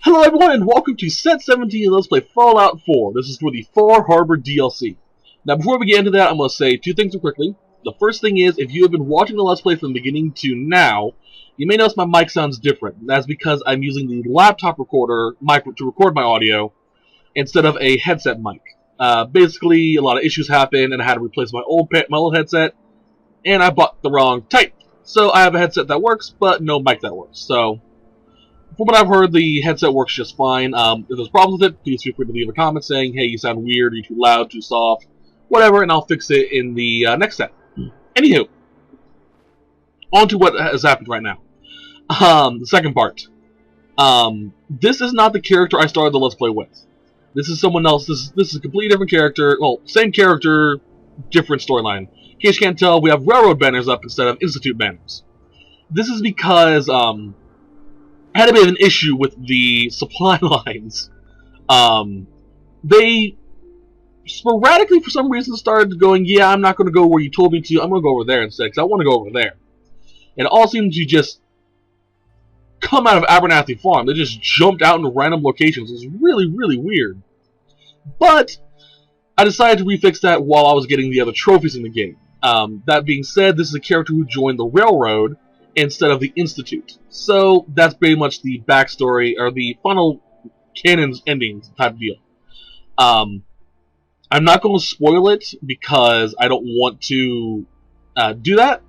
Hello everyone and welcome to Set 17 Let's Play Fallout 4. This is for the Far Harbor DLC. Now before we get into that, I'm going to say two things quickly. The first thing is, if you have been watching the Let's Play from the beginning to now, you may notice my mic sounds different. That's because I'm using the laptop recorder mic to record my audio instead of a headset mic. Basically, a lot of issues happened and I had to replace my old headset, and I bought the wrong type. So I have a headset that works, but no mic that works. So from what I've heard, the headset works just fine. If there's problems with it, please feel free to leave a comment saying, hey, you sound weird, you're too loud, too soft, whatever, and I'll fix it in the next set. Anywho, on to what has happened right now. The second part. This is not the character I started the Let's Play with. This is someone else. This is a completely different character. Well, same character, different storyline. In case you can't tell, we have railroad banners up instead of Institute banners. This is because, I had a bit of an issue with the supply lines. They sporadically, for some reason, started going, yeah, I'm not going to go where you told me to, I'm going to go over there instead, because I want to go over there. And it all seemed to just come out of Abernathy Farm. They just jumped out into random locations. It was really, really weird. But I decided to refix that while I was getting the other trophies in the game. That being said, this is a character who joined the Railroad instead of the Institute. So that's pretty much the backstory, or the final canon's ending type deal. I'm not going to spoil it because I don't want to do that.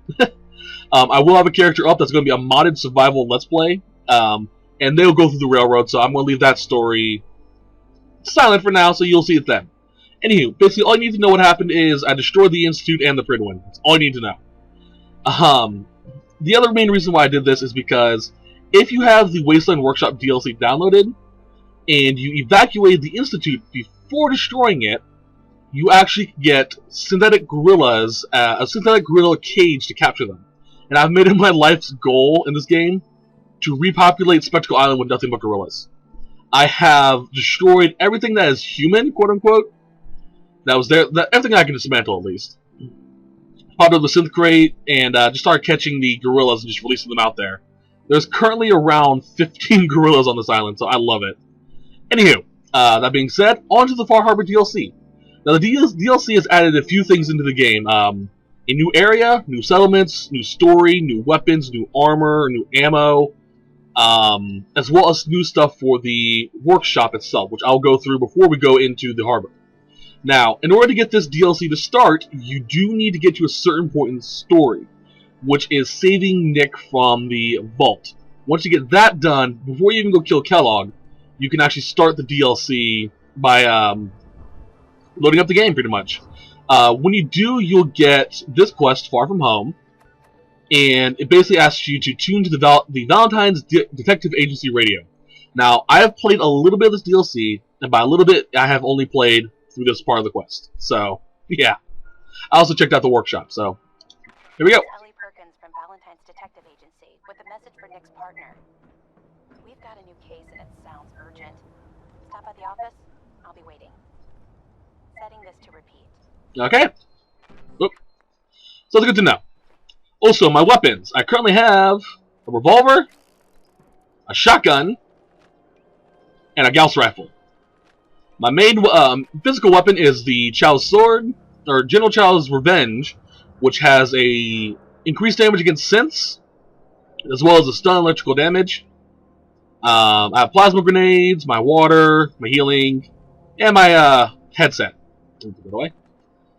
I will have a character up that's going to be a modded survival Let's Play, and they'll go through the Railroad, so I'm going to leave that story silent for now, so you'll see it then. Anywho, basically all you need to know what happened is I destroyed the Institute and the Pridwin. That's all you need to know. The other main reason why I did this is because if you have the Wasteland Workshop DLC downloaded, and you evacuate the Institute before destroying it, you actually get synthetic gorillas, a synthetic gorilla cage to capture them. And I've made it my life's goal in this game to repopulate Spectacle Island with nothing but gorillas. I have destroyed everything that is human, quote-unquote, that was there, everything I can dismantle at least. Popped up the synth crate and just started catching the gorillas and just releasing them out there. There's currently around 15 gorillas on this island, so I love it. Anywho, that being said, on to the Far Harbor DLC. Now, the DLC has added a few things into the game. A new area, new settlements, new story, new weapons, new armor, new ammo, as well as new stuff for the workshop itself, which I'll go through before we go into the harbor. Now, in order to get this DLC to start, you do need to get to a certain point in the story, which is saving Nick from the vault. Once you get that done, before you even go kill Kellogg, you can actually start the DLC by loading up the game, pretty much. When you do, you'll get this quest, Far From Home, and it basically asks you to tune to the Valentine's Detective Agency radio. Now, I have played a little bit of this DLC, and by a little bit, I have only played through this part of the quest. So, yeah. I also checked out the workshop, so here we go. From Valentine's Detective Agency with a message for Nick's partner. We've got a new case and it sounds urgent. Stop by the office. I'll be waiting. Setting this to repeat. Okay. Oop. So that's good to know. Also, my weapons. I currently have a revolver, a shotgun, and a Gauss rifle. My main physical weapon is the Chow's Sword, or General Chow's Revenge, which has a increased damage against synths, as well as a stun electrical damage. I have plasma grenades, my water, my healing, and my headset.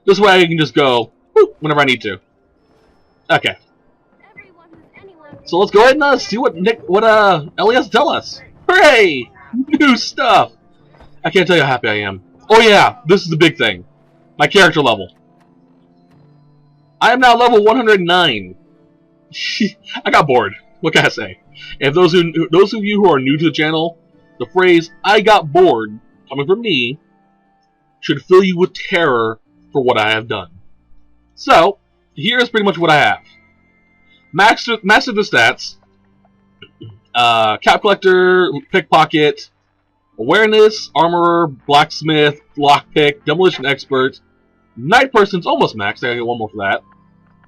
This way I can just go whoop, whenever I need to. Okay. So let's go ahead and see what Ellie has to tell us. Hooray! New stuff! I can't tell you how happy I am. Oh yeah, this is the big thing. My character level. I am now level 109. I got bored. What can I say? If those of you who are new to the channel, the phrase "I got bored" coming from me should fill you with terror for what I have done. So, here's pretty much what I have. Master the stats. Cap collector, pickpocket, awareness, armorer, blacksmith, lockpick, demolition expert, night person's almost maxed. I gotta get one more for that.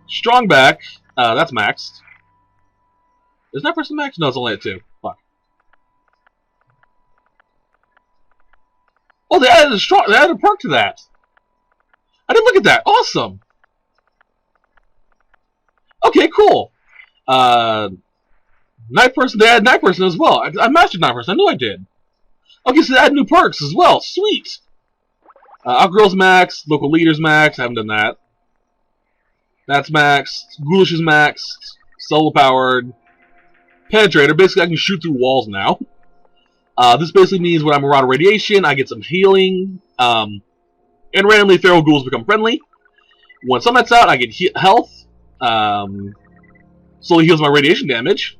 Strong back, that's maxed. Is that person maxed? No, it's only at 2. Fuck. Oh, they added a perk to that. I didn't look at that. Awesome. Okay, cool. Night person. They added night person as well. I mastered night person. I knew I did. Okay, so they added new perks as well. Sweet. Outgirls max. Local leaders max. I haven't done that. That's maxed. Ghoulish is maxed. Solar powered. Penetrator. Basically, I can shoot through walls now. This basically means when I'm around radiation, I get some healing. And randomly, feral ghouls become friendly. When sunlight's out, I get health. Slowly heals my radiation damage.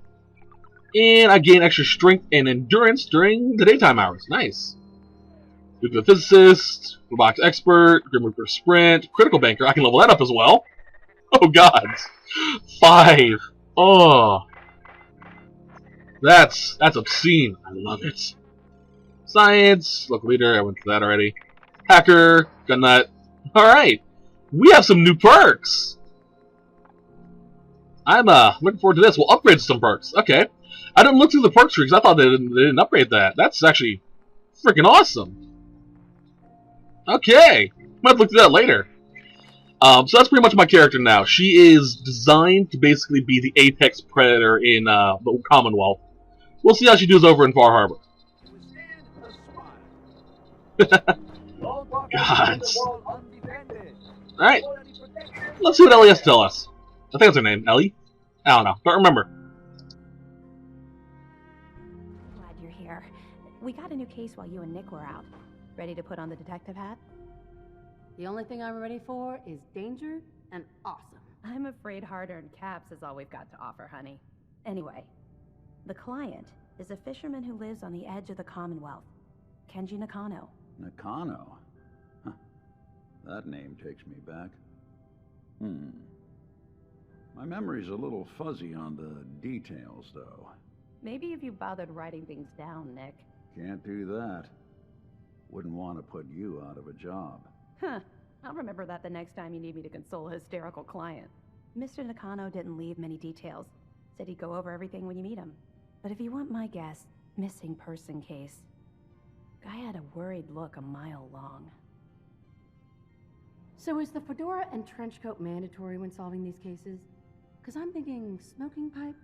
And I gain extra strength and endurance during the daytime hours. Nice. Nuclear physicist, robotics expert, Grim Reaper sprint, critical banker. I can level that up as well. Oh god. 5. Oh. That's obscene. I love it. Science, local leader, I went through that already. Hacker, gun nut. Alright. We have some new perks. I'm looking forward to this. We'll upgrade some perks. Okay. I didn't look through the perks tree because I thought they didn't upgrade that. That's actually freaking awesome. Okay. Might look through that later. So that's pretty much my character now. She is designed to basically be the apex predator in the Commonwealth. We'll see how she does over in Far Harbor. God. Alright. Let's see what Ellie has to tell us. I think that's her name. Ellie? I don't know. Don't remember. Glad you're here. We got a new case while you and Nick were out. Ready to put on the detective hat? The only thing I'm ready for is danger and awesome. I'm afraid hard-earned caps is all we've got to offer, honey. Anyway, the client is a fisherman who lives on the edge of the Commonwealth. Kenji Nakano. Nakano? Huh. That name takes me back. My memory's a little fuzzy on the details, though. Maybe if you bothered writing things down, Nick. Can't do that. Wouldn't want to put you out of a job. Huh. I'll remember that the next time you need me to console a hysterical client. Mr. Nakano didn't leave many details. Said he'd go over everything when you meet him. But if you want my guess, missing person case. Guy had a worried look a mile long. So is the fedora and trench coat mandatory when solving these cases? Because I'm thinking smoking pipe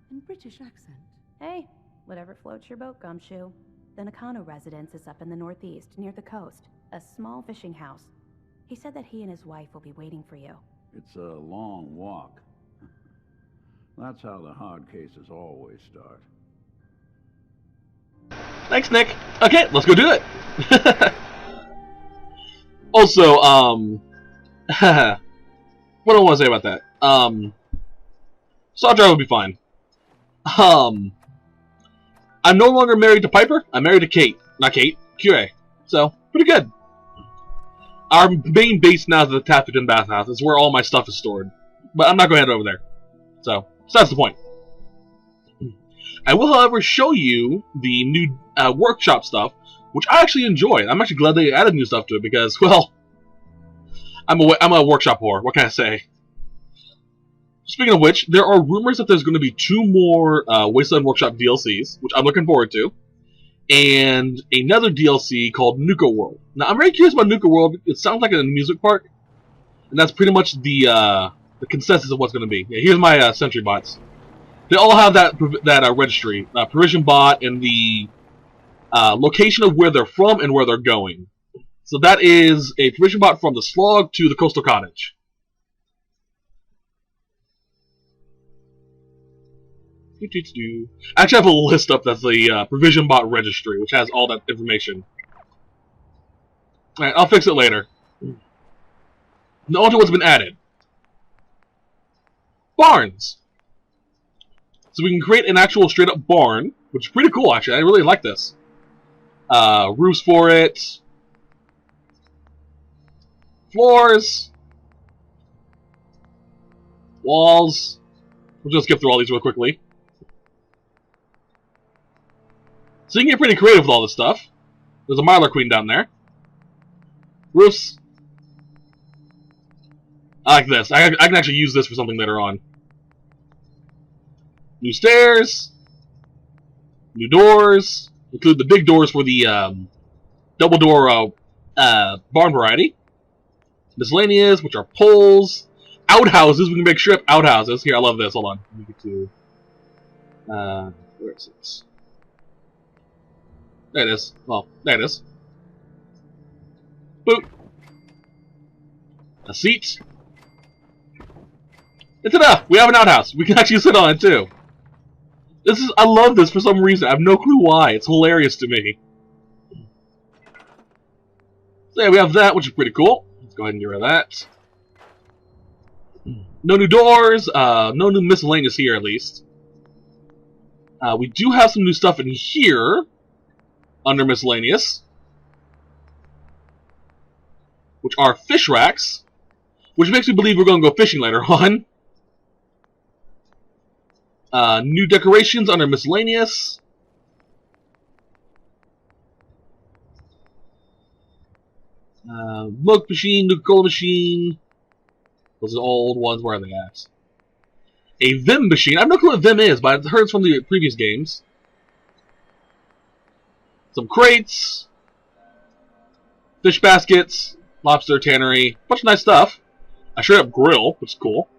and British accent. Hey, whatever floats your boat, Gumshoe. The Nakano residence is up in the northeast, near the coast. A small fishing house. He said that he and his wife will be waiting for you. It's a long walk. That's how the hard cases always start. Thanks, Nick. Okay, let's go do it. Also, what do I want to say about that? Saw drive would be fine. I'm no longer married to Piper. I'm married to Kate. Not Kate. Kure. So, pretty good. Our main base now is the Taffington bathhouse. It's where all my stuff is stored. But I'm not going to head over there. So that's the point. I will, however, show you the new workshop stuff, which I actually enjoy. I'm actually glad they added new stuff to it because, well, I'm a workshop whore. What can I say? Speaking of which, there are rumors that there's going to be 2 more Wasteland Workshop DLCs, which I'm looking forward to, and another DLC called Nuka World. Now, I'm very curious about Nuka World. It sounds like an amusement park, and that's pretty much the consensus of what's going to be. Yeah, here's my sentry bots. They all have that registry, provision bot, and the location of where they're from and where they're going. So that is a provision bot from the slog to the coastal cottage. I actually have a list up that's the provision bot registry, which has all that information. Alright, I'll fix it later. Now on to what's been added. Barns. So we can create an actual straight-up barn, which is pretty cool, actually. I really like this. Roofs for it. Floors. Walls. We'll just skip through all these real quickly. So you can get pretty creative with all this stuff. There's a Mylar Queen down there. Roofs. I like this. I can actually use this for something later on. New stairs. New doors. Include the big doors for the double door barn variety. Miscellaneous, which are poles. Outhouses, we can make strip outhouses. Here, I love this. Hold on. Let me get to... where is it? There it is. Well, there it is. Boop. A seat. It's enough. We have an outhouse. We can actually sit on it, too. I love this for some reason. I have no clue why. It's hilarious to me. So yeah, we have that, which is pretty cool. Let's go ahead and get rid of that. No new doors. No new miscellaneous here, at least. We do have some new stuff in here. Under miscellaneous. Which are fish racks. Which makes me believe we're going to go fishing later on. New decorations under miscellaneous. Milk machine, Coca-Cola machine. Those are old ones. Where are they at? A Vim machine. I have no clue what Vim is, but I've heard it's from the previous games. Some crates. Fish baskets. Lobster tannery. Bunch of nice stuff. A straight up grill, which is cool.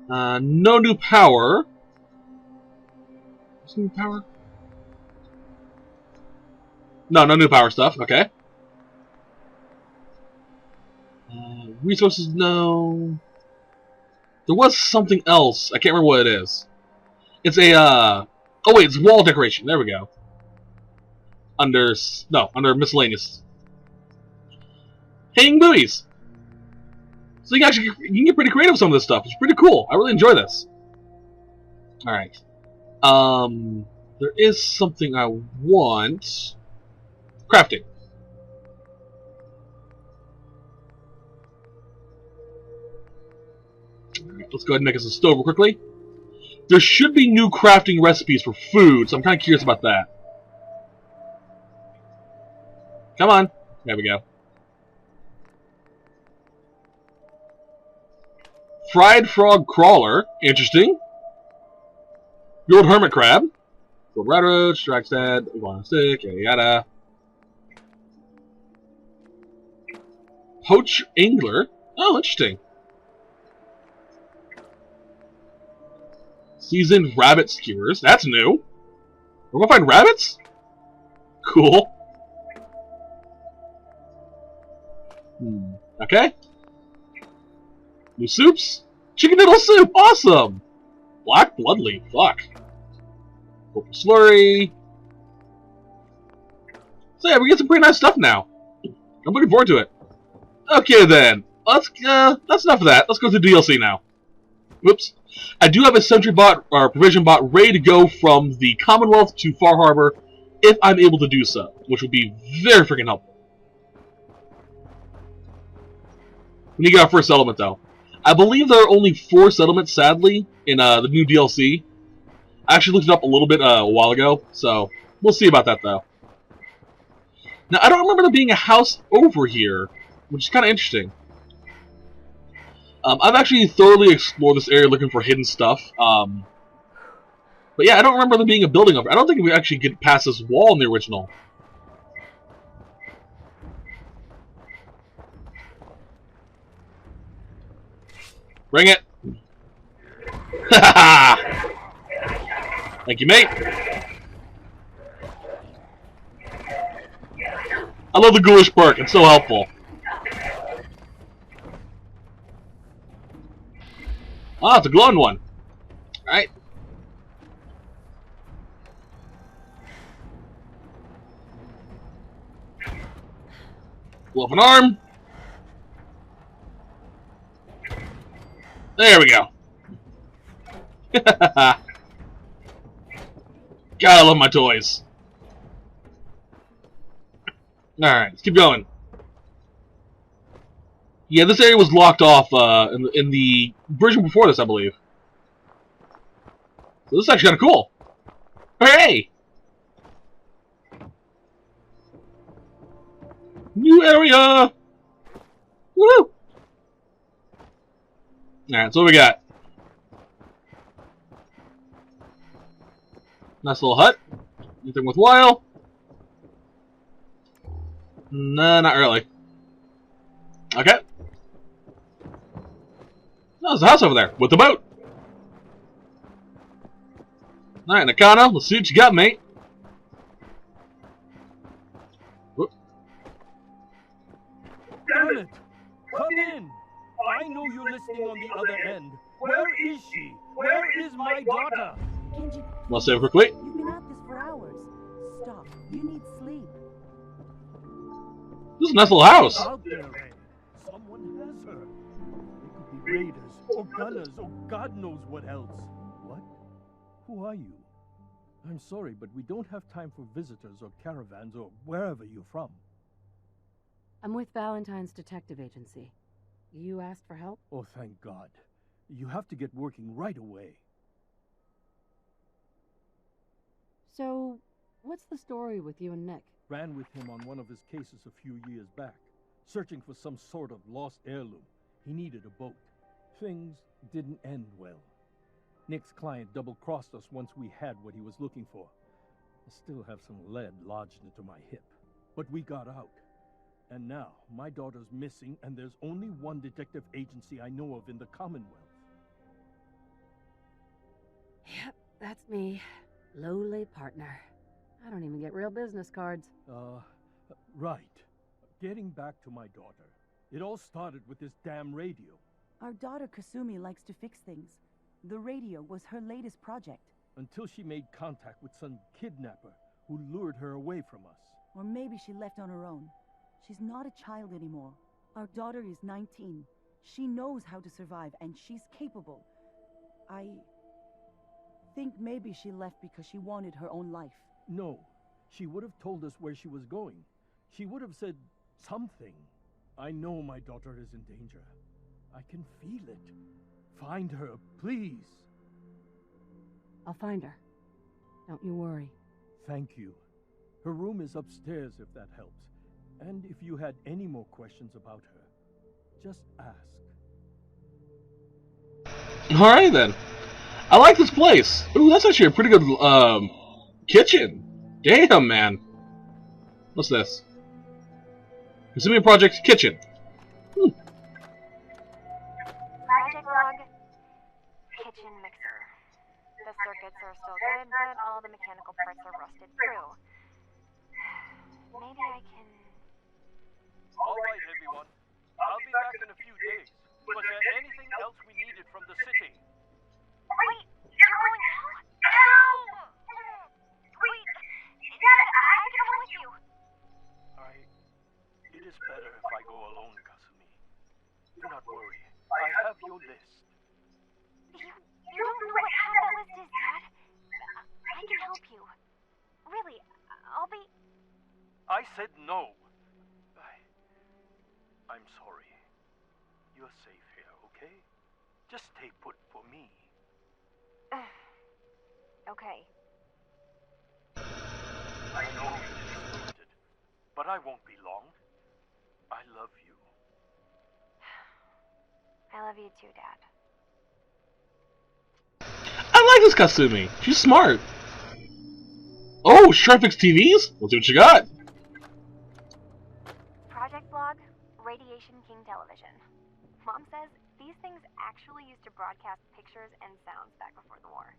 No new power. What's new power? No new power stuff. Okay. Resources, no. There was something else. I can't remember what it is. It's a, oh wait, it's wall decoration. There we go. Under miscellaneous. Hanging buoys. So you can get pretty creative with some of this stuff. It's pretty cool. I really enjoy this. Alright. There is something I want. Crafting. Alright, let's go ahead and make us a stove real quickly. There should be new crafting recipes for food, so I'm kind of curious about that. Come on. There we go. Fried frog crawler. Interesting. Grilled hermit crab. Grilled radish, dragon's head, iguana stick, yada yada. Poach angler. Oh, interesting. Seasoned rabbit skewers. That's new. We're gonna find rabbits? Cool. Okay. New soups? Chicken noodle soup! Awesome! Black bloodleaf. Fuck. Purple slurry. So yeah, we get some pretty nice stuff now. I'm looking forward to it. Okay then. That's enough of that. Let's go to DLC now. Whoops. I do have a sentry bot, or provision bot, ready to go from the Commonwealth to Far Harbor, if I'm able to do so, which would be very freaking helpful. We need to get our first settlement, though. I believe there are only 4 settlements, sadly, in the new DLC. I actually looked it up a little bit a while ago, so we'll see about that, though. Now, I don't remember there being a house over here, which is kind of interesting. I've actually thoroughly explored this area looking for hidden stuff. But yeah, I don't remember there being a building over. I don't think we actually get past this wall in the original. Bring it! Thank you, mate. I love the ghoulish perk. It's so helpful. Ah, it's a glowing one. Alright. Blow up an arm. There we go. Gotta love my toys. Alright, let's keep going. Yeah, this area was locked off in the version before this, I believe. So this is actually kind of cool. Hooray! New area! Woo! Alright, so what we got? Nice little hut. Anything worthwhile? No, not really. Okay. No, there's a house over there with the boat. Alright, Nakano, let's see what you got, mate. Whoop. Damn it! Come in! I know you're listening on the other end. Where is she? Where is my daughter? Kenji, Let's save quickly. you've been at this for hours. Stop. You need sleep. This is a nice little house. Out there, Ray. Someone has her. They could be raiders, or gunners, or God knows what else. What? Who are you? I'm sorry, but we don't have time for visitors or caravans or wherever you're from. I'm with Valentine's detective agency. You asked for help? Oh, thank God. You have to get working right away. So, what's the story with you and Nick? Ran with him on one of his cases a few years back, searching for some sort of lost heirloom. He needed a boat. Things didn't end well. Nick's client double-crossed us once we had what he was looking for. I still have some lead lodged into my hip. But we got out. And now, my daughter's missing, and there's only one detective agency I know of in the Commonwealth. Yep, that's me. Lowly partner. I don't even get real business cards. Right. Getting back to my daughter. It all started with this damn radio. Our daughter Kasumi likes to fix things. The radio was her latest project. Until she made contact with some kidnapper who lured her away from us. Or maybe she left on her own. She's not a child anymore. Our daughter is 19. She knows how to survive, and she's capable. I think maybe she left because she wanted her own life. No. She would have told us where she was going. She would have said something. I know my daughter is in danger. I can feel it. Find her, please. I'll find her. Don't you worry. Thank you. Her room is upstairs if that helps. And if you had any more questions about her, just ask. Alright then. I like this place. Ooh, that's actually a pretty good kitchen. Damn, man. What's this? Kasumi Project Kitchen. Project log. Kitchen mixer. The circuits are still good, but all the mechanical parts are rusted through. Maybe I can... All right, everyone. I'll be back in a few days. Was there anything else we needed from the city? Wait, you're going now? Ow! Wait, Dad, I can come with you. It is better if I go alone, Kasumi. Do not worry. I have your list. You don't know what half that list is, Dad. I can help you. Really, I'll be... I said no. I'm sorry. You're safe here, okay? Just stay put for me. Okay. I know you're disappointed, but I won't be long. I love you. I love you too, Dad. I like this Kasumi. She's smart. Oh, she's trying to fix TVs? Let's see what you got. Project log, Radiation King Television. Mom says these things actually used to broadcast pictures and sounds back before the war.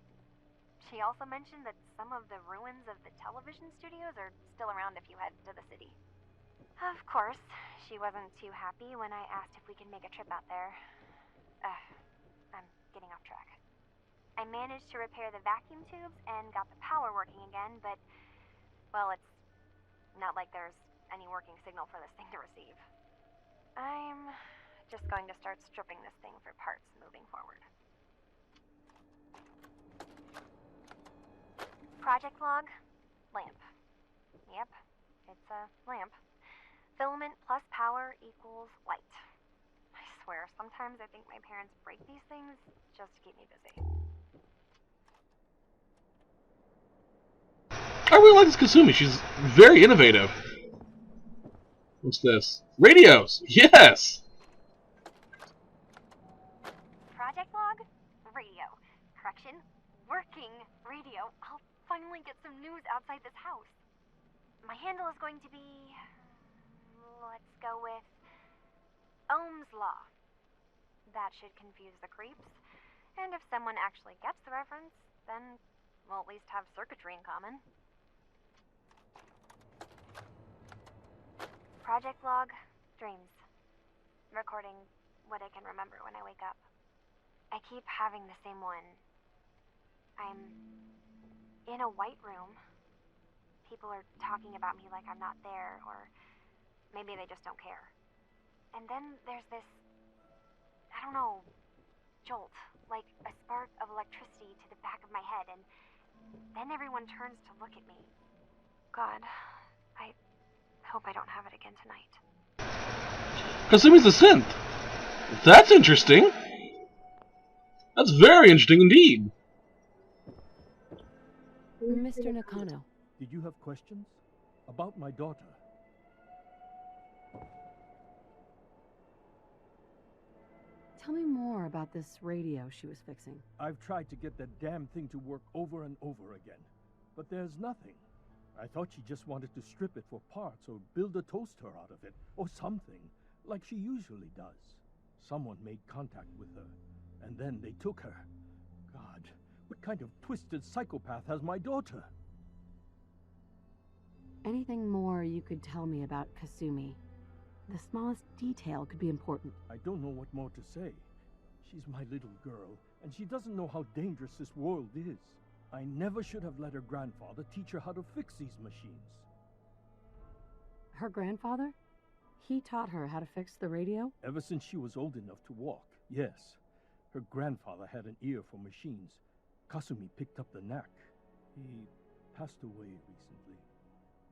She also mentioned that some of the ruins of the television studios are still around if you head to the city. Of course, she wasn't too happy when I asked if we could make a trip out there. I'm getting off track. I managed to repair the vacuum tubes and got the power working again, but, well, it's not like there's any working signal for this thing to receive. I'm just going to start stripping this thing for parts moving forward. Project log, lamp. Yep, it's a lamp. Filament plus power equals light. I swear, sometimes I think my parents break these things just to keep me busy. I really like this Kasumi. She's very innovative. What's this? Radios! Yes! Project log, radio. Correction, working radio. I'll finally get some news outside this house. My handle is going to be... let's go with Ohm's Law. That should confuse the creeps. And if someone actually gets the reference, then we'll at least have circuitry in common. Project log, dreams. Recording what I can remember when I wake up. I keep having the same one. I'm in a white room. People are talking about me like I'm not there, or maybe they just don't care. And then there's this, I don't know, jolt, like a spark of electricity to the back of my head, and then everyone turns to look at me. God, I hope I don't have it again tonight. Kasumi's a synth. That's interesting. That's very interesting indeed. Mr. Nakano. Did you have questions? About my daughter? Tell me more about this radio she was fixing. I've tried to get that damn thing to work over and over again, but there's nothing. I thought she just wanted to strip it for parts or build a toaster out of it, or something, like she usually does. Someone made contact with her, and then they took her. God, what kind of twisted psychopath has my daughter? Anything more you could tell me about Kasumi? The smallest detail could be important. I don't know what more to say. She's my little girl, and she doesn't know how dangerous this world is. I never should have let her grandfather teach her how to fix these machines. Her grandfather? He taught her how to fix the radio? Ever since she was old enough to walk, yes. Her grandfather had an ear for machines. Kasumi picked up the knack. He passed away recently.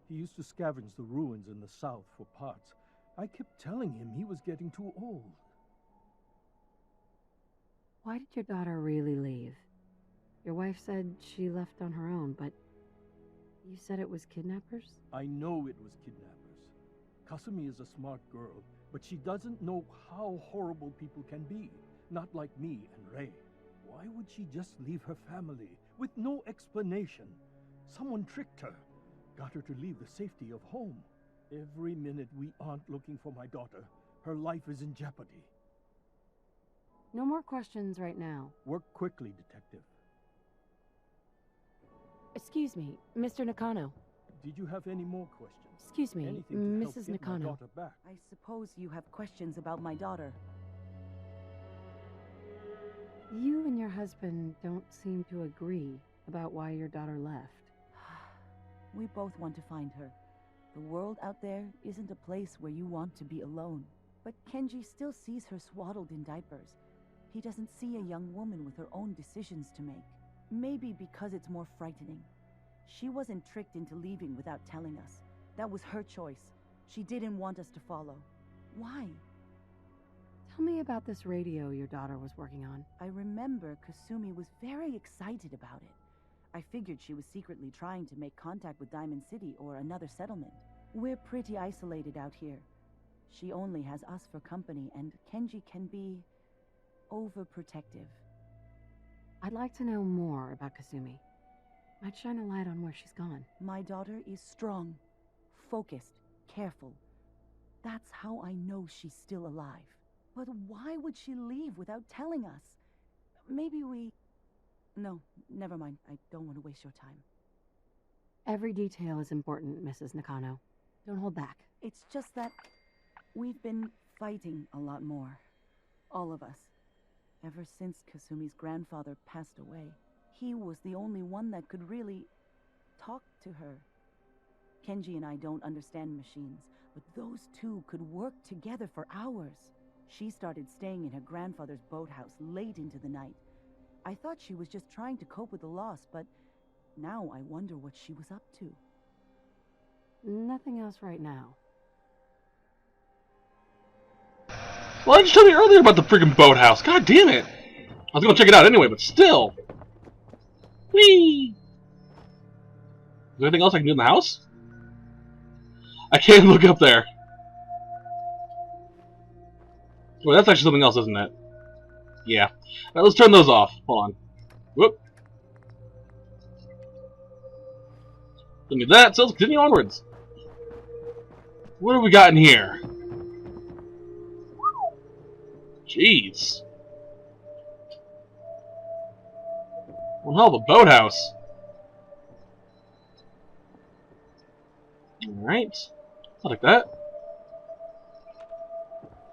He used to scavenge the ruins in the south for parts. I kept telling him he was getting too old. Why did your daughter really leave? Your wife said she left on her own, but you said it was kidnappers? I know it was kidnappers. Kasumi is a smart girl, but she doesn't know how horrible people can be. Not like me and Ray. Why would she just leave her family with no explanation? Someone tricked her, got her to leave the safety of home. Every minute we aren't looking for my daughter, her life is in jeopardy. No more questions right now. Work quickly, Detective. Excuse me, Mr. Nakano. Did you have any more questions? Excuse me, Anything to help Mrs. get my Nakano. daughter back? I suppose you have questions about my daughter. You and your husband don't seem to agree about why your daughter left. We both want to find her. The world out there isn't a place where you want to be alone. But Kenji still sees her swaddled in diapers. He doesn't see a young woman with her own decisions to make. Maybe because it's more frightening. She wasn't tricked into leaving without telling us. That was her choice. She didn't want us to follow. Why? Tell me about this radio your daughter was working on. I remember Kasumi was very excited about it. I figured she was secretly trying to make contact with Diamond City or another settlement. We're pretty isolated out here. She only has us for company, and Kenji can be overprotective. I'd like to know more about Kasumi. Might shine a light on where she's gone. My daughter is strong, focused, careful. That's how I know she's still alive. But why would she leave without telling us? Maybe we... No, never mind. I don't want to waste your time. Every detail is important, Mrs. Nakano. Don't hold back. It's just that we've been fighting a lot more. All of us. Ever since Kasumi's grandfather passed away. He was the only one that could really talk to her. Kenji and I don't understand machines, but those two could work together for hours. She started staying in her grandfather's boathouse late into the night. I thought she was just trying to cope with the loss, but now I wonder what she was up to. Nothing else right now. Why didn't you tell me earlier about the freaking boathouse? God damn it! I was gonna check it out anyway, but still. Whee! Is there anything else I can do in the house? I can't look up there. Well, that's actually something else, isn't it? Yeah. Alright, let's turn those off. Hold on. Whoop. Don't need that, so let's continue onwards. What have we got in here? Jeez. One hell of a boathouse. Alright. I like that.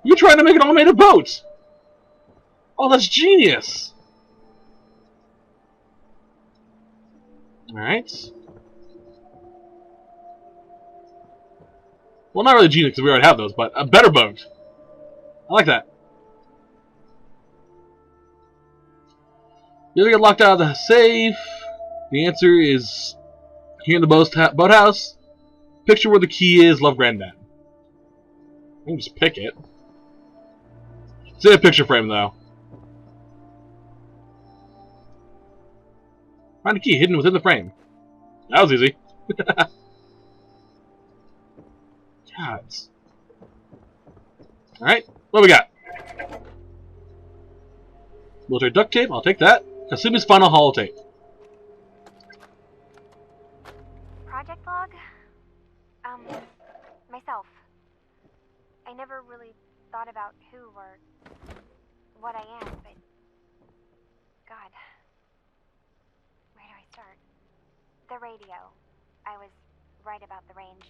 You're trying to make an automated boat! Oh, that's genius! Alright. Well, not really genius because we already have those, but a better boat. I like that. You ever get locked out of the safe? The answer is here in the boathouse. Picture where the key is, love Granddad. I can just pick it. It's in a picture frame, though. Find a key hidden within the frame. That was easy. Gods. Alright, what do we got? Military duct tape, I'll take that. Kasumi's final holotape. Project log? Myself. I never really thought about who or what I am, but... God. Where do I start? The radio. I was right about the range.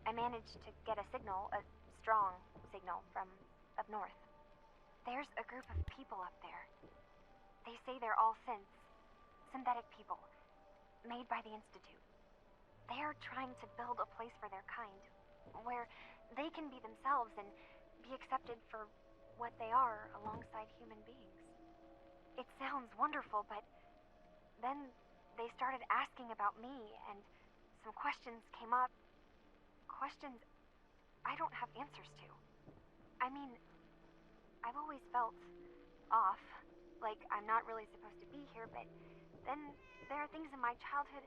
I managed to get a signal, a strong signal, from up north. There's a group of people up there. They say they're all synthetic people, made by the Institute. They're trying to build a place for their kind, where they can be themselves and be accepted for what they are alongside human beings. It sounds wonderful, but then they started asking about me, and some questions came up. Questions I don't have answers to. I mean, I've always felt off, like I'm not really supposed to be here, but then there are things in my childhood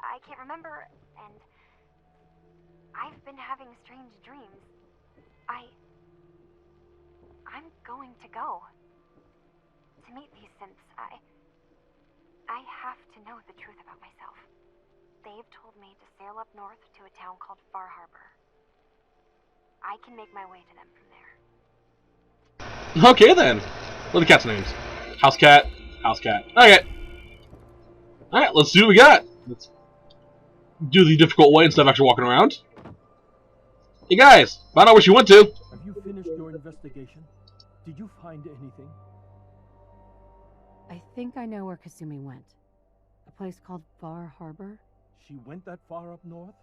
I can't remember, and I've been having strange dreams. I'm going to go to meet these synths. I have to know the truth about myself. They've told me to sail up north to a town called Far Harbor. I can make my way to them from there. Okay then. What are the cats' names? House cat, house cat. Okay. Alright, let's see what we got. Let's do the difficult way instead of actually walking around. Hey guys, found out where she went to. Have you finished your investigation? Did you find anything? I think I know where Kasumi went. A place called Far Harbor? She went that far up north?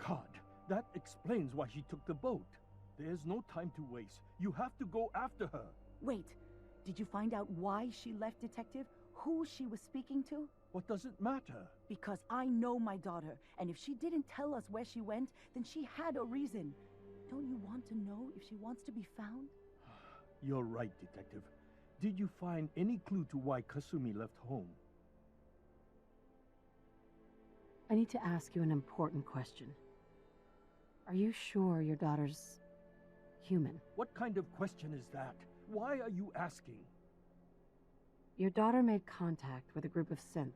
God, that explains why she took the boat. There's no time to waste. You have to go after her. Wait, did you find out why she left, Detective? Who she was speaking to? What does it matter? Because I know my daughter, and if she didn't tell us where she went, then she had a reason. Don't you want to know if she wants to be found? You're right, Detective. Did you find any clue to why Kasumi left home? I need to ask you an important question. Are you sure your daughter's human? What kind of question is that? Why are you asking? Your daughter made contact with a group of synths.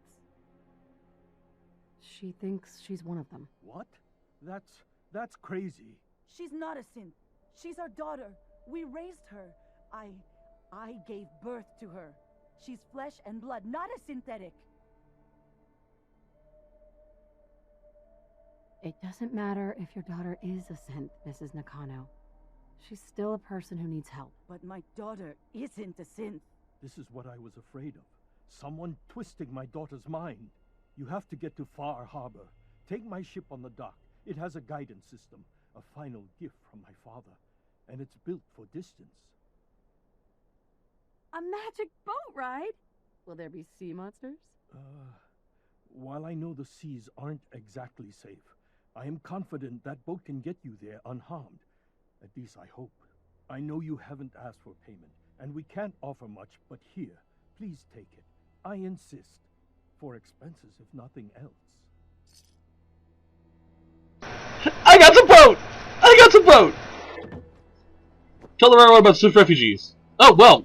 She thinks she's one of them. What? That's crazy. She's not a synth. She's our daughter. We raised her. I gave birth to her. She's flesh and blood, not a synthetic. It doesn't matter if your daughter is a synth, Mrs. Nakano. She's still a person who needs help. But my daughter isn't a synth. This is what I was afraid of. Someone twisting my daughter's mind. You have to get to Far Harbor. Take my ship on the dock. It has a guidance system, a final gift from my father, and it's built for distance. A magic boat ride? Will there be sea monsters? While I know the seas aren't exactly safe, I am confident that boat can get you there unharmed. At least I hope. I know you haven't asked for payment, and we can't offer much, but here, please take it. I insist. For expenses, if nothing else. I got the boat! I got the boat! Tell the railroad about Swift refugees. Oh, well.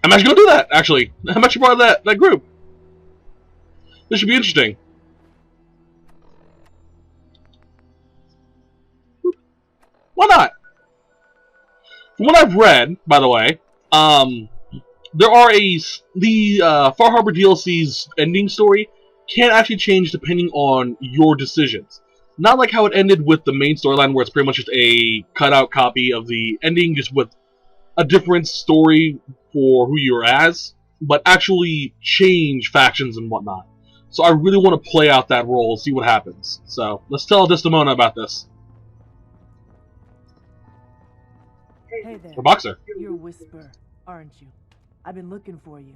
I'm actually going to do that, actually. I'm actually part of that group. This should be interesting. Why not? From what I've read, by the way, there are the Far Harbor DLC's ending story can actually change depending on your decisions. Not like how it ended with the main storyline, where it's pretty much just a cutout copy of the ending, just with a different story for who you're as, but actually change factions and whatnot. So I really want to play out that role and see what happens. So let's tell Desdemona about this. Hey there. Or Boxer. You're Whisper, aren't you? I've been looking for you.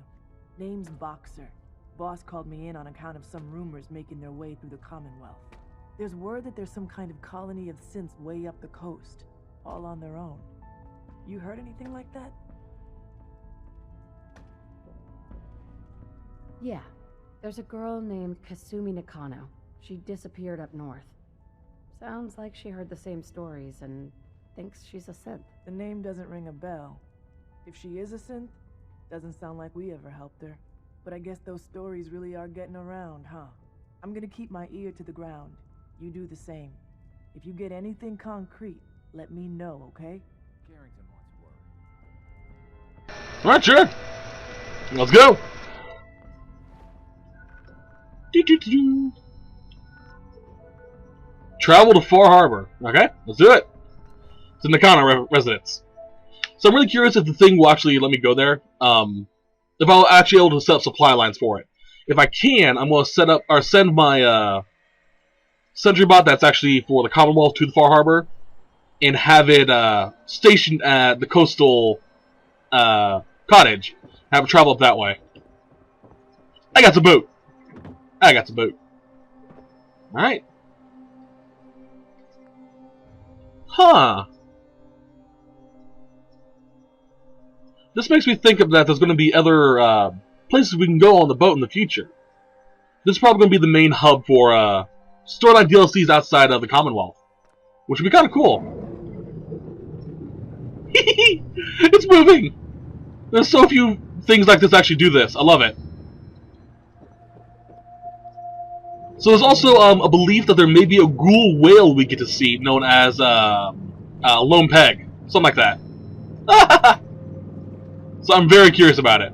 Name's Boxer. Boss called me in on account of some rumors making their way through the Commonwealth. There's word that there's some kind of colony of synths way up the coast, all on their own. You heard anything like that? Yeah. There's a girl named Kasumi Nakano. She disappeared up north. Sounds like she heard the same stories and thinks she's a synth. The name doesn't ring a bell. If she is a synth, doesn't sound like we ever helped her. But I guess those stories really are getting around, huh? I'm gonna keep my ear to the ground. You do the same. If you get anything concrete, let me know, okay? Carrington wants word. Alright, sure. Let's go. Travel to Far Harbor. Okay, let's do it. It's in Nakano residence. So I'm really curious if the thing will actually let me go there. If I'll actually able to set up supply lines for it. If I can, I'm going to set up or send my sentry bot that's actually for the Commonwealth to the Far Harbor, and have it stationed at the coastal cottage. Have it travel up that way. I got the boot. Alright. Huh. This makes me think of that there's going to be other places we can go on the boat in the future. This is probably going to be the main hub for storyline DLCs outside of the Commonwealth, which would be kind of cool. It's moving! There's so few things like this actually do this. I love it. So there's also a belief that there may be a ghoul whale we get to see, known as Lone Peg. Something like that. So I'm very curious about it.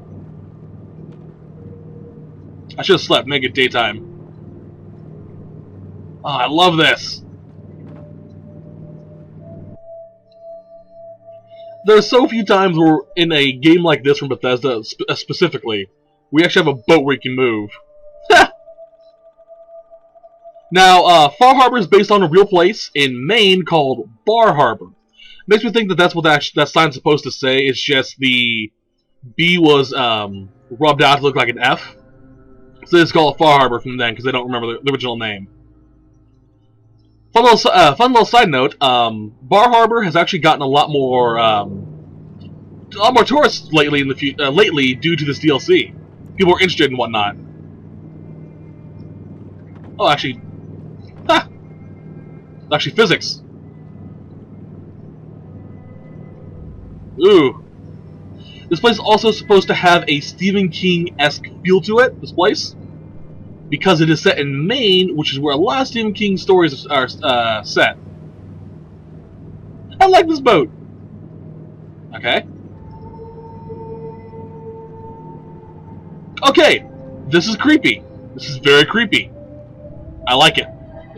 I should have slept, make it daytime. Oh, I love this. There's so few times where in a game like this from Bethesda specifically, we actually have a boat where you can move. Now, Far Harbor is based on a real place in Maine called Bar Harbor. Makes me think that that's what that sign's supposed to say. It's just the B was rubbed out to look like an F. So they just call it Far Harbor from then because they don't remember the original name. Fun little side note, Bar Harbor has actually gotten a lot more tourists lately lately due to this DLC. People are interested and whatnot. Oh, actually, actually physics. Ooh, this place is also supposed to have a Stephen King-esque feel to it. This place, because it is set in Maine, which is where a lot of Stephen King stories are set. I like this boat. Okay. Okay, this is creepy. This is very creepy. I like it.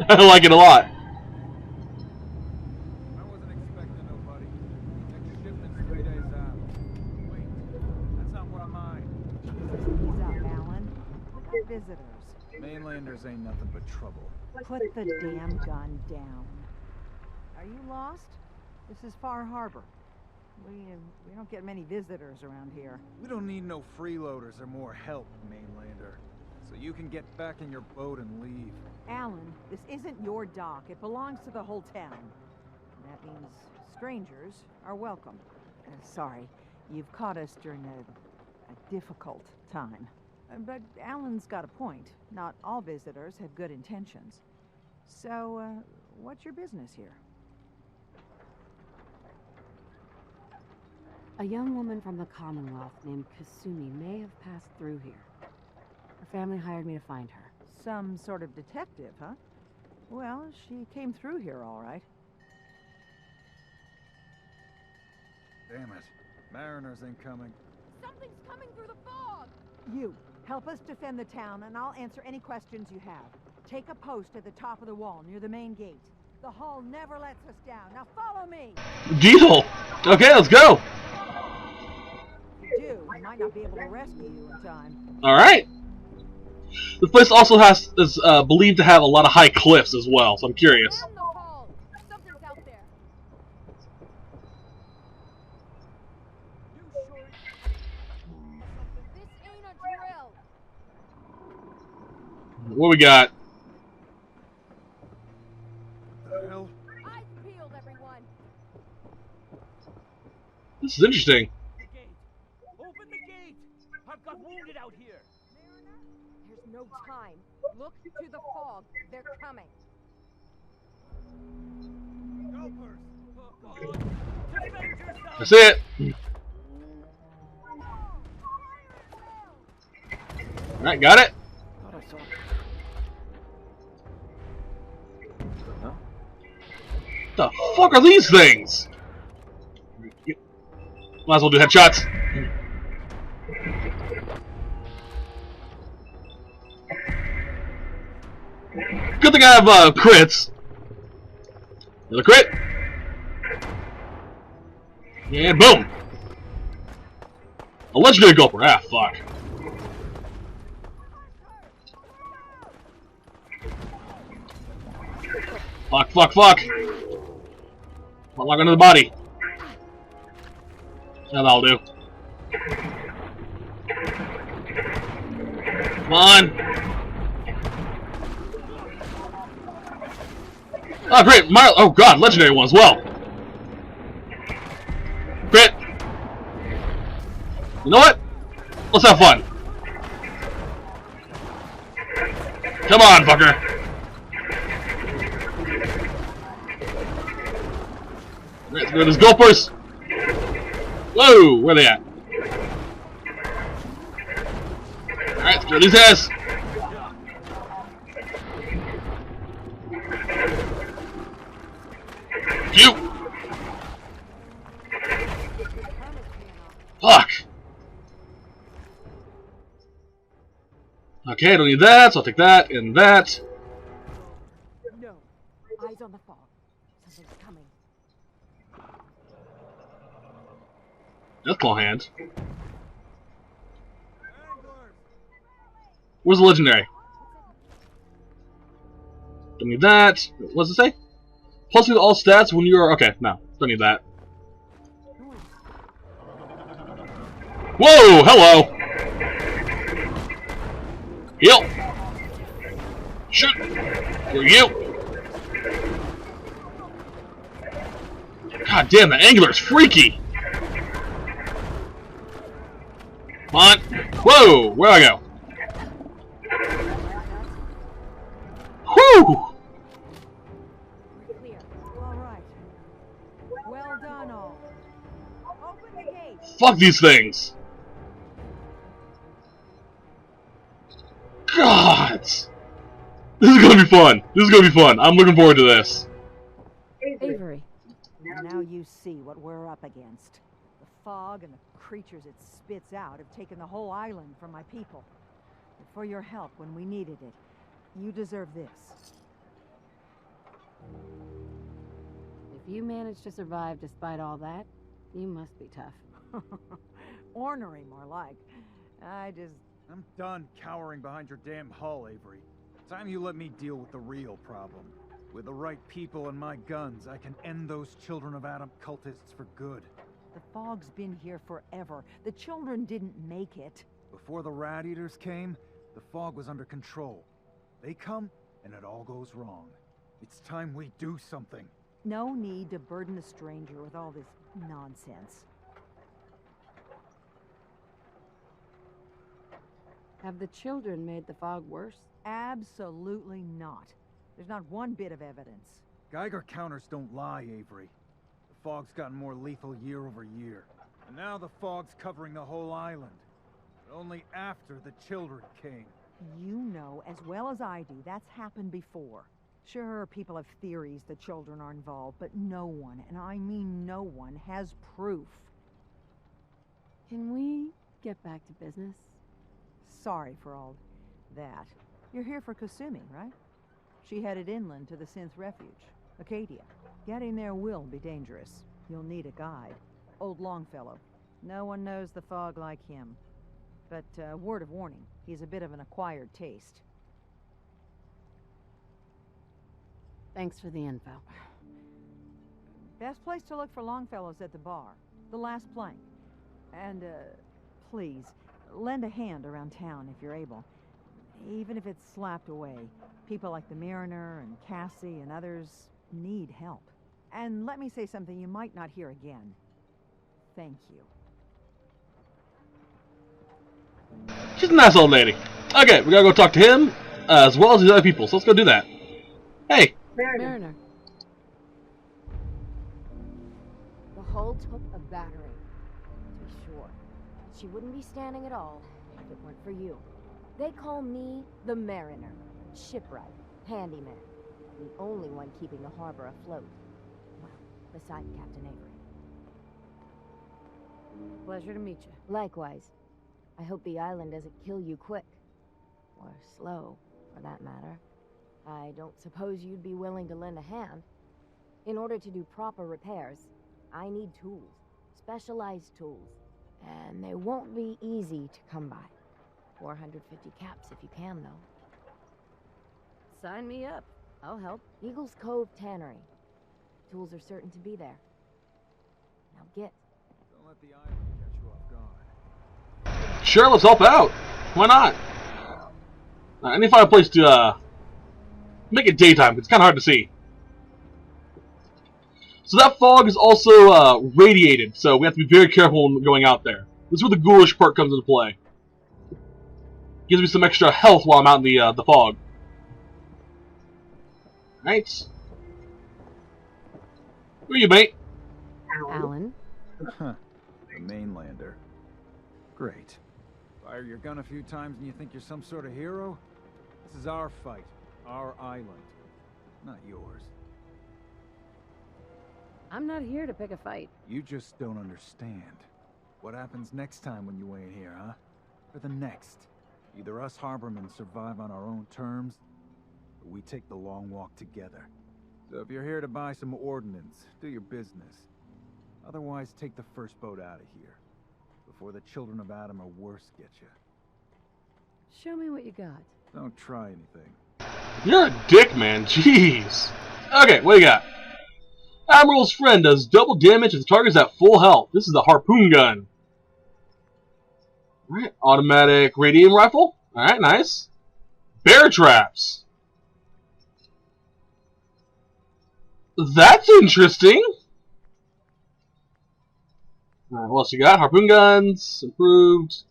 I like it a lot. I wasn't expecting nobody. Next shipment's 3 days out. Wait, that's not what I mind. Ease up, Alan. We got visitors. Mainlanders ain't nothing but trouble. Put the damn gun down. Are you lost? This is Far Harbor. We don't get many visitors around here. We don't need no freeloaders or more help, Mainlander. So you can get back in your boat and leave. Alan, this isn't your dock. It belongs to the whole town. That means strangers are welcome. Sorry, you've caught us during a difficult time. But Alan's got a point. Not all visitors have good intentions. So, what's your business here? A young woman from the Commonwealth named Kasumi may have passed through here. Her family hired me to find her. Some sort of detective, huh? Well, she came through here all right. Damn it. Mariners incoming. Something's coming through the fog! You, help us defend the town, and I'll answer any questions you have. Take a post at the top of the wall, near the main gate. The hall never lets us down. Now follow me! Deal! Okay, let's go! If you do, we might not be able to rescue you in time. Alright. This place also is believed to have a lot of high cliffs as well, so I'm curious. Man the fog! Something's out there! You sure? This ain't a drill! What we got? What the hell? Eyes peeled, everyone! This is interesting. The gate! Open the gate! I've got wounded out here! There's no time. Look to the fog. They're coming. Helpers! Oh, God. Defend yourself! That's it. Alright, got it. Thought I saw it. What the fuck are these things? Might as well do headshots. Good thing I have crits. Another crit. And boom. A legendary gulper. Ah, fuck. Fuck, fuck, fuck. I'll lock onto the body. Yeah, that'll do. Come on. Oh, great. Oh, God. Legendary one as well. Crit. You know what? Let's have fun. Come on, fucker. Let's go to these gulpers. Whoa, where are they at? Alright, let's go to these guys. You. Fuck. Okay, I don't need that, so I'll take that and that. No. Eyes on the fog. Something's coming. That's claw hand. Where's the legendary? Don't need that. What does it say? Plus with all stats when you are... Okay, no. Don't need that. Whoa! Hello! Heal! Shoot! Where are you? God damn, the angular's freaky! Come on! Whoa! Where do I go? Whew! Clear. All right. Well done, all. Open the gate. Fuck these things! God! This is gonna be fun! This is gonna be fun! I'm looking forward to this. Avery. Now you see what we're up against. The fog and the creatures it spits out have taken the whole island from my people. But for your help when we needed it, you deserve this. If you managed to survive despite all that, you must be tough. Ornery, more like. I'm done cowering behind your damn hull, Avery. Time you let me deal with the real problem. With the right people and my guns, I can end those Children of Adam cultists for good. The fog's been here forever. The children didn't make it. Before the Rat Eaters came, the fog was under control. They come, and it all goes wrong. It's time we do something. No need to burden a stranger with all this nonsense. Have the children made the fog worse? Absolutely not. There's not one bit of evidence. Geiger counters don't lie, Avery. The fog's gotten more lethal year over year. And now the fog's covering the whole island. But only after the children came. You know as well as I do that's happened before. Sure, people have theories the children are involved, but no one, and I mean no one, has proof. Can we get back to business? Sorry for all that. You're here for Kasumi, right? She headed inland to the Synth Refuge, Acadia. Getting there will be dangerous. You'll need a guide. Old Longfellow. No one knows the fog like him. But, word of warning, he's a bit of an acquired taste. Thanks for the info. Best place to look for Longfellow's at the bar. The last plank. And, please, lend a hand around town if you're able. Even if it's slapped away. People like the Mariner and Cassie and others need help. And let me say something you might not hear again. Thank you. She's a nice old lady. Okay, we gotta go talk to him, as well as these other people, so let's go do that. Hey! Mariner. The hull took a battering, to be sure. She wouldn't be standing at all if it weren't for you. They call me the Mariner. Shipwright, handyman. The only one keeping the harbor afloat. Well, beside Captain Avery. Pleasure to meet you. Likewise. I hope the island doesn't kill you quick. Or slow, for that matter. I don't suppose you'd be willing to lend a hand. In order to do proper repairs, I need tools. Specialized tools. And they won't be easy to come by. 450 caps if you can, though. Sign me up. I'll help. Eagles Cove Tannery. Tools are certain to be there. Now get. Don't let the island catch you off guard. Sure, let's help out. Why not? I need to find a place to make it daytime. It's kind of hard to see. So that fog is also radiated, so we have to be very careful when going out there. This is where the ghoulish part comes into play. Gives me some extra health while I'm out in the fog. Right. Who are you, mate? Alan. Huh. A mainlander. Great. Fire your gun a few times and you think you're some sort of hero? This is our fight. Our island. Not yours. I'm not here to pick a fight. You just don't understand. What happens next time when you ain't here, huh? Or the next? Either us harbormen survive on our own terms, or we take the long walk together. So if you're here to buy some ordnance, do your business. Otherwise, take the first boat out of here, before the children of Adam or worse get you. Show me what you got. Don't try anything. You're a dick, man. Jeez. Okay, what do you got? Admiral's friend does double damage if the target's at full health. This is the harpoon gun. Alright, automatic radium rifle. Alright, nice. Bear traps. That's interesting. Alright, what else you got? Harpoon guns, improved.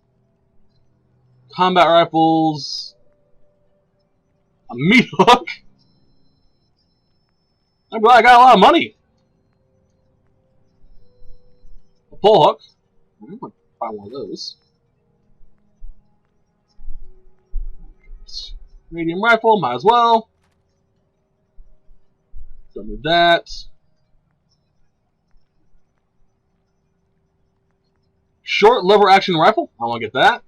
Combat rifles. A meat hook. I'm glad I got a lot of money. A pole hook. I'm gonna buy one of those. Radium rifle, might as well. Don't need that. Short lever action rifle. I want to get that.